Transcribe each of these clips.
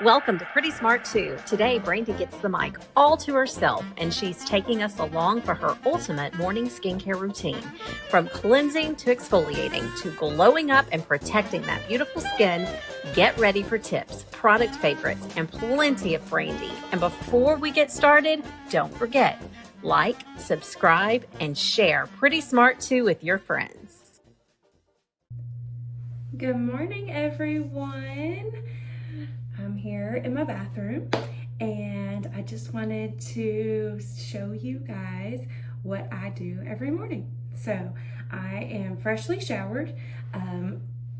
Welcome to Pretty Smart 2. Today, Brandy gets the mic all to herself, and she's taking us along for her ultimate morning skincare routine. From cleansing to exfoliating to glowing up and protecting that beautiful skin, get ready for tips, product favorites, and plenty of Brandy. And before we get started, don't forget, like, subscribe, and share Pretty Smart 2 with your friends. Good morning, everyone. I'm here in my bathroom and I just wanted to show you guys what I do every morning. So I am freshly showered.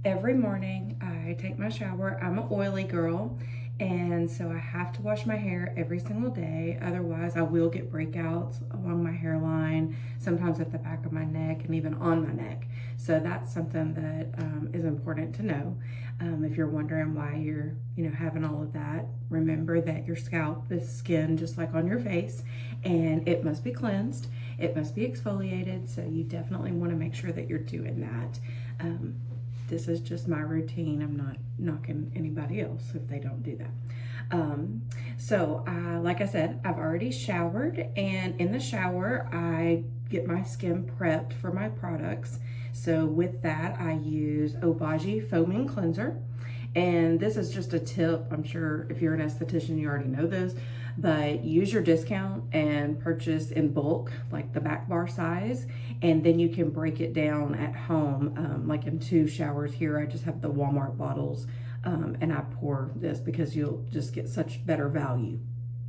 Every morning I take my shower. I'm an oily girl, and so I have to wash my hair every single day. Otherwise I will get breakouts along my hairline, sometimes at the back of my neck and even on my neck. So that's something that is important to know. If you're wondering why you're having all of that, remember that your scalp is skin just like on your face, and it must be cleansed, it must be exfoliated. So you definitely want to make sure that you're doing that. This is just my routine. I'm not knocking anybody else if they don't do that. Like I said, I've already showered, and in the shower I get my skin prepped for my products. So with that, I use Obagi Foaming Cleanser. And this is just a tip. I'm sure if you're an esthetician, you already know this, but use your discount and purchase in bulk, like the back bar size. And then you can break it down at home, like in 2 showers. Here, I just have the Walmart bottles, and I pour this because you'll just get such better value.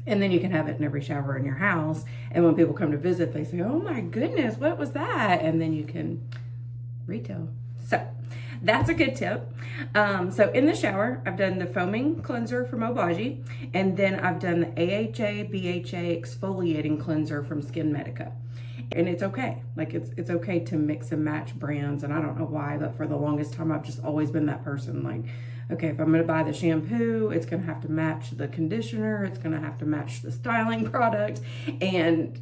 And then you can have it in every shower in your house. And when people come to visit, they say, oh my goodness, what was that? And then you can retail. So that's a good tip. So in the shower, I've done the foaming cleanser from Obagi, and then I've done the AHA BHA exfoliating cleanser from Skin Medica. And it's okay. Like it's okay to mix and match brands, and I don't know why, but for the longest time I've just always been that person. Like, okay, if I'm gonna buy the shampoo, it's gonna have to match the conditioner, it's gonna have to match the styling product. And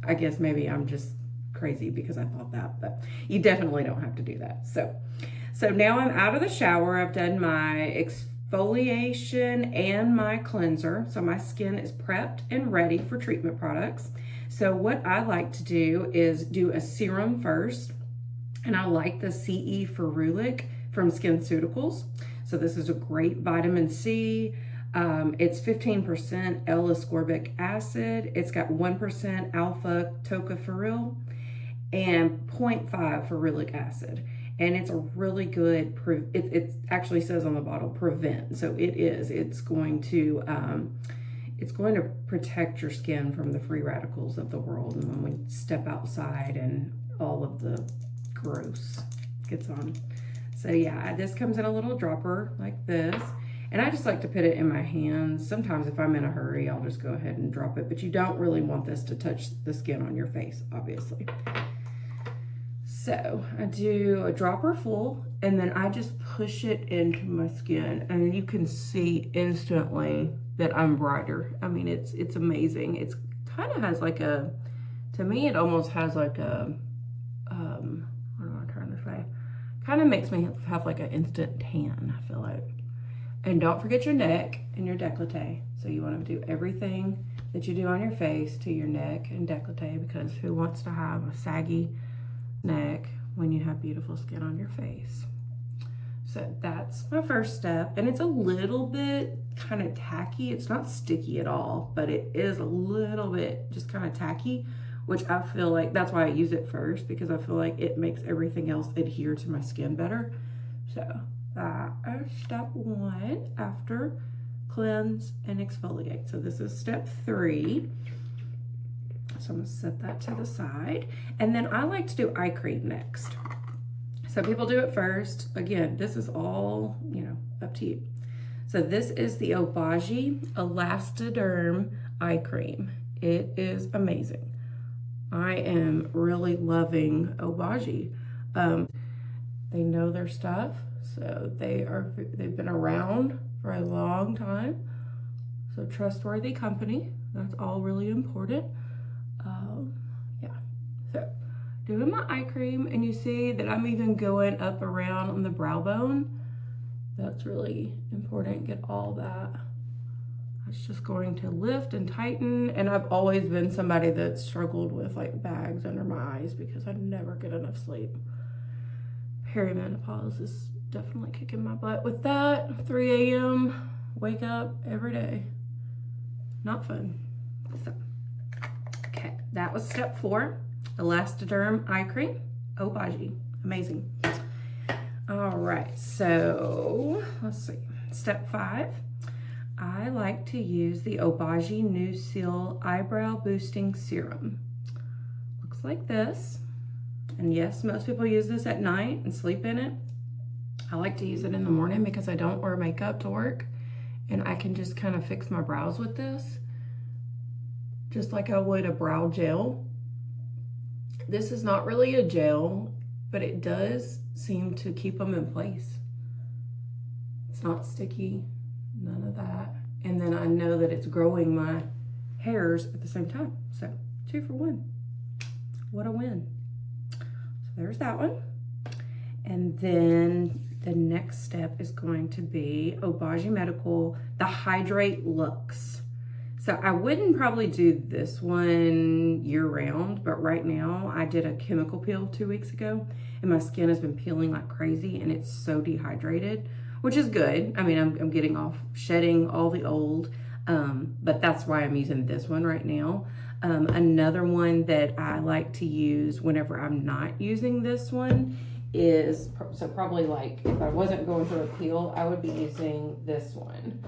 I guess maybe I'm just crazy because I thought that, but you definitely don't have to do that. So now I'm out of the shower. I've done my exfoliation and my cleanser. So my skin is prepped and ready for treatment products. So what I like to do is do a serum first. And I like the CE Ferulic from SkinCeuticals. So this is a great vitamin C. It's 15% L-ascorbic acid. It's got 1% alpha tocopherol and 0.5 ferulic acid. And it's a really good, it actually says on the bottle, prevent. So it's going to protect your skin from the free radicals of the world. And when we step outside and all of the gross gets on. So yeah, this comes in a little dropper like this. And I just like to put it in my hands. Sometimes if I'm in a hurry, I'll just go ahead and drop it, but you don't really want this to touch the skin on your face, obviously. So I do a dropper full, and then I just push it into my skin, and you can see instantly that I'm brighter. I mean, it's amazing. It's kind of has like a, to me, it almost has like a, what am I trying to say? Kind of makes me have like an instant tan, I feel like. And don't forget your neck and your décolleté. So you want to do everything that you do on your face to your neck and décolleté, because who wants to have a saggy neck when you have beautiful skin on your face? So that's my first step, and it's a little bit kind of tacky. It's not sticky at all, but it is a little bit just kind of tacky, which I feel like that's why I use it first, because I feel like it makes everything else adhere to my skin better. So that is step 1 after cleanse and exfoliate. So this is step 3. So I'm gonna set that to the side. And then I like to do eye cream next. So people do it first. Again, this is all, up to you. So this is the Obagi Elastoderm eye cream. It is amazing. I am really loving Obagi. They know their stuff. So they've been around for a long time. So trustworthy company. That's all really important. Yeah, so doing my eye cream, and you see that I'm even going up around on the brow bone. That's really important. Get all that It's just going to lift and tighten. And I've always been somebody that struggled with like bags under my eyes because I never get enough sleep. Perimenopause is definitely kicking my butt with that. 3 a.m. wake up every day. Not fun. So, okay, that was step 4. Elastoderm eye cream, Obagi, amazing. All right, so let's see. Step 5, I like to use the Obagi New Seal Eyebrow Boosting Serum. Looks like this. And yes, most people use this at night and sleep in it. I like to use it in the morning because I don't wear makeup to work. And I can just kind of fix my brows with this, just like I would a brow gel. This is not really a gel, but it does seem to keep them in place. It's not sticky, none of that. And then I know that it's growing my hairs at the same time. So 2 for 1. What a win. So there's that one. And then the next step is going to be Obagi Medical, the Hydrate Luxe. So I wouldn't probably do this one year round, but right now I did a chemical peel 2 weeks ago and my skin has been peeling like crazy and it's so dehydrated, which is good. I mean, I'm getting off, shedding all the old, but that's why I'm using this one right now. Another one that I like to use whenever I'm not using this one is, so probably like if I wasn't going through a peel, I would be using this one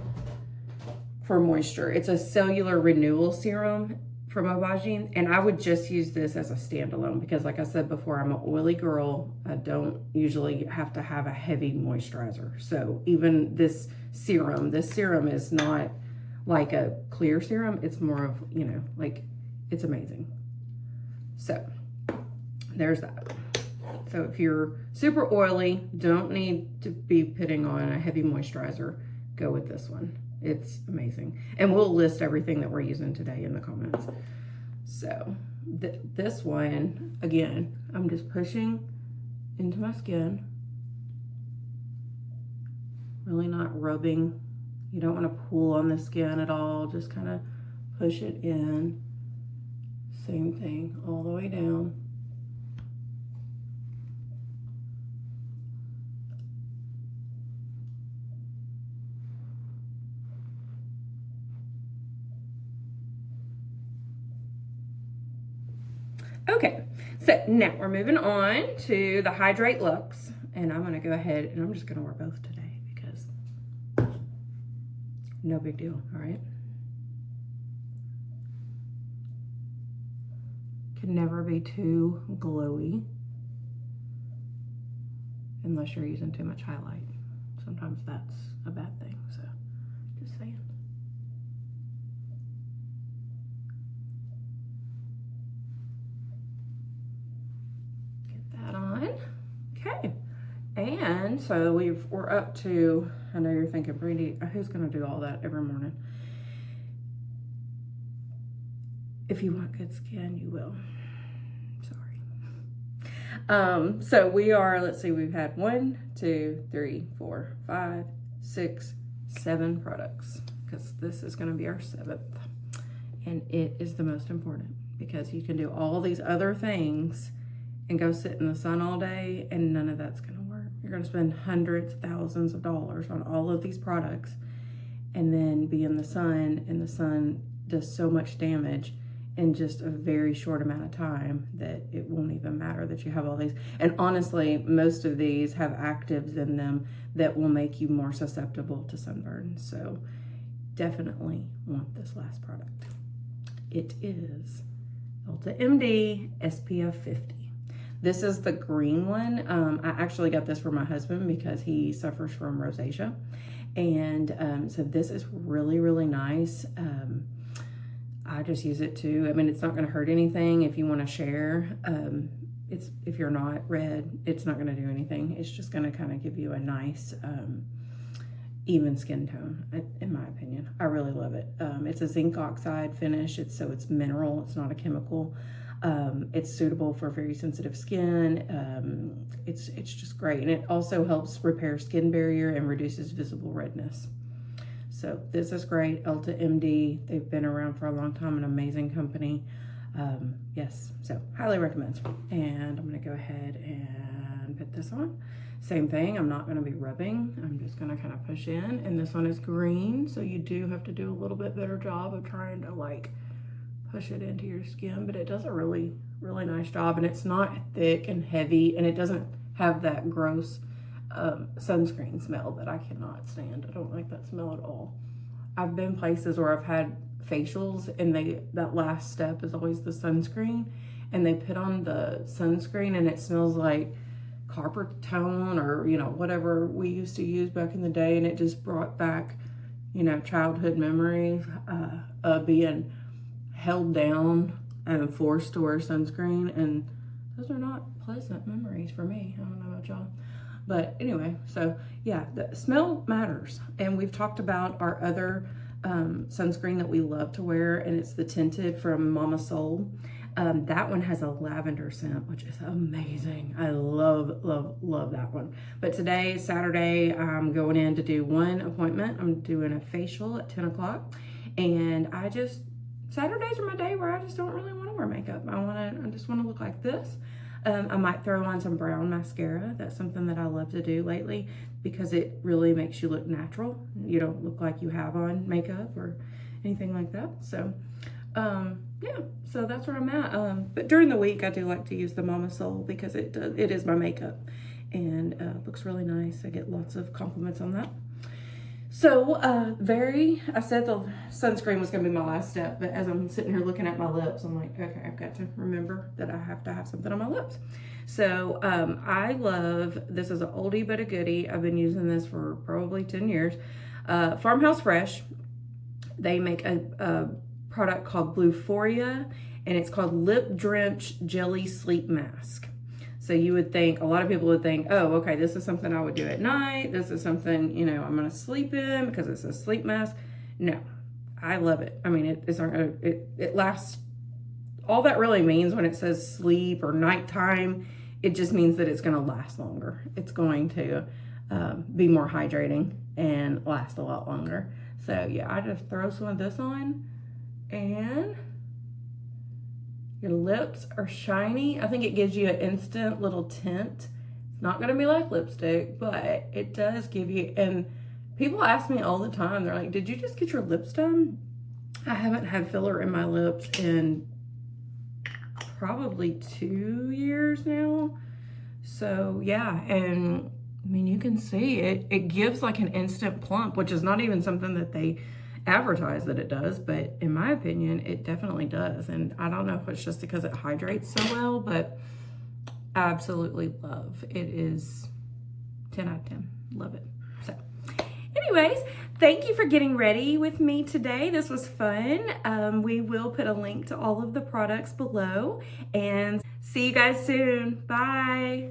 for moisture. It's a cellular renewal serum from Obagi, and I would just use this as a standalone because like I said before, I'm an oily girl. I don't usually have to have a heavy moisturizer. So even this serum is not like a clear serum. It's more of, you know, like, it's amazing. So there's that. So if you're super oily, don't need to be putting on a heavy moisturizer, go with this one. It's amazing. And we'll list everything that we're using today in the comments. So this one, again, I'm just pushing into my skin. Really not rubbing. You don't want to pull on the skin at all. Just kind of push it in. Same thing all the way down. Okay, so now we're moving on to the Hydrate Luxe, and I'm gonna go ahead and I'm just gonna wear both today because no big deal, all right? Can never be too glowy unless you're using too much highlight. Sometimes that's a bad thing, so just saying. Okay, and so we're up to, I know you're thinking, Brandy, who's gonna do all that every morning? If you want good skin, you will. Sorry. So we are, let's see, we've had 1, 2, 3, 4, 5, 6, 7 products, because this is gonna be our 7th. And it is the most important because you can do all these other things and go sit in the sun all day and none of that's gonna work. You're gonna spend hundreds, thousands of dollars on all of these products and then be in the sun, and the sun does so much damage in just a very short amount of time that it won't even matter that you have all these. And honestly, most of these have actives in them that will make you more susceptible to sunburn. So definitely want this last product. It is Ulta MD SPF 50. This is the green one. I actually got this for my husband because he suffers from rosacea. And so this is really, really nice. I just use it too. I mean, it's not gonna hurt anything if you wanna share. If you're not red, it's not gonna do anything. It's just gonna kind of give you a nice, even skin tone, in my opinion. I really love it. It's a zinc oxide finish. So it's mineral, it's not a chemical. It's suitable for very sensitive skin. It's just great. And it also helps repair skin barrier and reduces visible redness. So this is great. Ulta MD. They've been around for a long time, an amazing company. Yes, so highly recommend. And I'm gonna go ahead and put this on. Same thing, I'm not gonna be rubbing. I'm just gonna kind of push in. And this one is green, so you do have to do a little bit better job of trying to like push it into your skin, but it does a really, really nice job. And it's not thick and heavy, and it doesn't have that gross sunscreen smell that I cannot stand. I don't like that smell at all. I've been places where I've had facials and that last step is always the sunscreen, and they put on the sunscreen and it smells like carpet tone or, you know, whatever we used to use back in the day, and it just brought back, you know, childhood memories of being held down and forced to wear sunscreen, and those are not pleasant memories for me. I don't know about y'all. But anyway, so yeah, the smell matters. And we've talked about our other sunscreen that we love to wear, and it's the tinted from Mama Soul. That one has a lavender scent, which is amazing. I love, love, love that one. But today, Saturday, I'm going in to do one appointment. I'm doing a facial at 10 o'clock. And Saturdays are my day where I just don't really want to wear makeup. I just want to look like this. I might throw on some brown mascara. That's something that I love to do lately because it really makes you look natural. You don't look like you have on makeup or anything like that. So, yeah, so that's where I'm at. But during the week, I do like to use the Mama Soul because it is my makeup, and looks really nice. I get lots of compliments on that. So, I said the sunscreen was going to be my last step, but as I'm sitting here looking at my lips, I'm like, okay, I've got to remember that I have to have something on my lips. So, I love, this is an oldie but a goodie. I've been using this for probably 10 years. Farmhouse Fresh, they make a product called Bluephoria, and it's called Lip Drench Jelly Sleep Mask. So you would think, a lot of people would think, oh, okay, this is something I would do at night. This is something, you know, I'm gonna sleep in because it's a sleep mask. No, I love it. I mean, it lasts, all that really means when it says sleep or nighttime, it just means that it's gonna last longer. It's going to be more hydrating and last a lot longer. So yeah, I just throw some of this on, and your lips are shiny. I think it gives you an instant little tint. It's not gonna be like lipstick, but it does give you, and people ask me all the time, they're like, did you just get your lips done? I haven't had filler in my lips in probably 2 years now. So yeah, and I mean, you can see it gives like an instant plump, which is not even something that they advertise that it does, but in my opinion, it definitely does. And I don't know if it's just because it hydrates so well, but I absolutely love it. Is 10 out of 10. Love it. So anyways, thank you for getting ready with me today. This was fun. We will put a link to all of the products below, and see you guys soon. Bye.